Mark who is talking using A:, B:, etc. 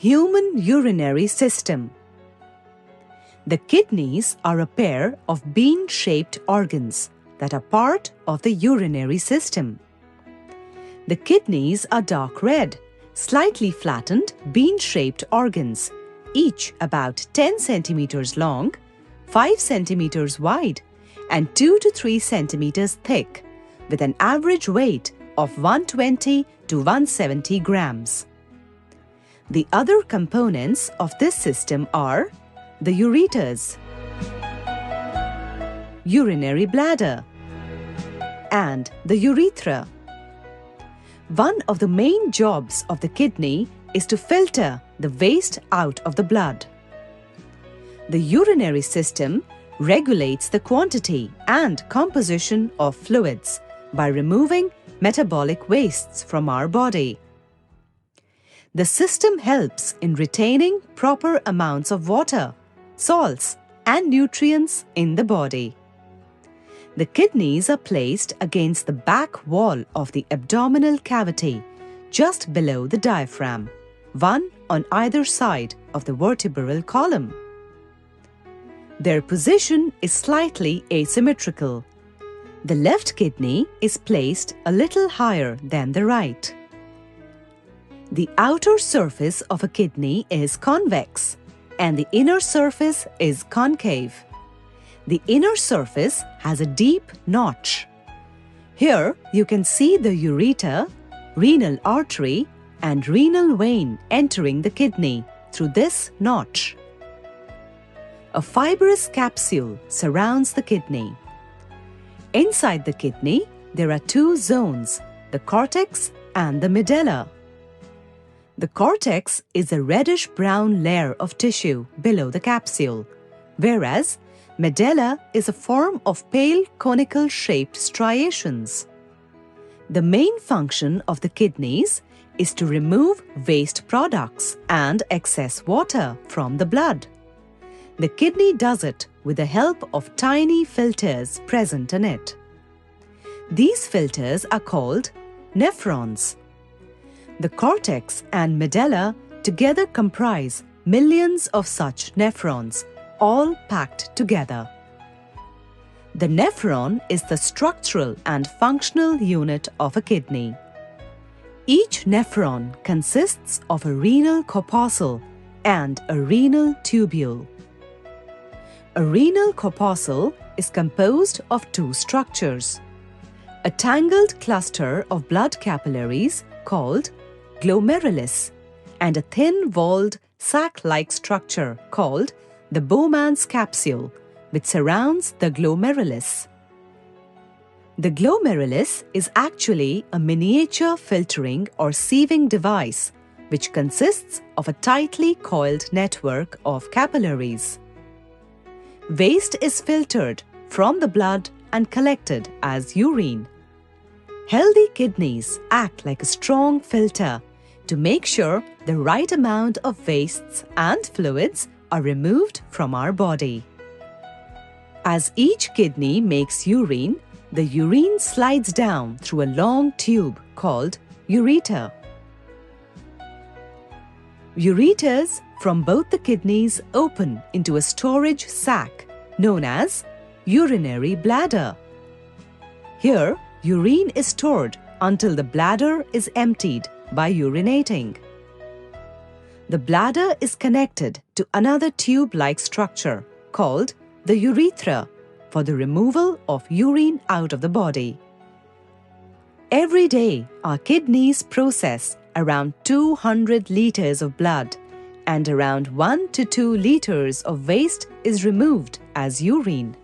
A: Human urinary system. The kidneys are a pair of bean-shaped organs that are part of the urinary system. The kidneys are dark red, slightly flattened, bean-shaped organs, each about 10 centimeters long, 5 centimeters wide, and 2 to 3 centimeters thick, with an average weight of 120 to 170 grams. The other components of this system are the ureters, urinary bladder, and the urethra. One of the main jobs of the kidney is to filter the waste out of the blood. The urinary system regulates the quantity and composition of fluids by removing metabolic wastes from our body. The system helps in retaining proper amounts of water, salts, and nutrients in the body. The kidneys are placed against the back wall of the abdominal cavity, just below the diaphragm, one on either side of the vertebral column. Their position is slightly asymmetrical. The left kidney is placed a little higher than the right. The outer surface of a kidney is convex and the inner surface is concave. The inner surface has a deep notch. Here you can see the ureter, renal artery, and renal vein entering the kidney through this notch. A fibrous capsule surrounds the kidney. Inside the kidney, there are two zones, the cortex and the medulla. The cortex is a reddish-brown layer of tissue below the capsule, whereas medulla is a form of pale conical-shaped striations. The main function of the kidneys is to remove waste products and excess water from the blood. The kidney does it with the help of tiny filters present in it. These filters are called nephrons. The cortex and medulla together comprise millions of such nephrons, all packed together. The nephron is the structural and functional unit of a kidney. Each nephron consists of a renal corpuscle and a renal tubule. A renal corpuscle is composed of two structures: a tangled cluster of blood capillaries called glomerulus and a thin-walled sac-like structure called the Bowman's capsule, which surrounds the glomerulus. The glomerulus is actually a miniature filtering or sieving device which consists of a tightly coiled network of capillaries. Waste is filtered from the blood and collected as urine. Healthy kidneys act like a strong filter to make sure the right amount of wastes and fluids are removed from our body. As each kidney makes urine, the urine slides down through a long tube called ureter. Ureters from both the kidneys open into a storage sac known as urinary bladder. Here, urine is stored until the bladder is emptied by urinating. The bladder is connected to another tube-like structure called the urethra for the removal of urine out of the body. Every day, our kidneys process around 200 liters of blood, and around 1 to 2 liters of waste is removed as urine.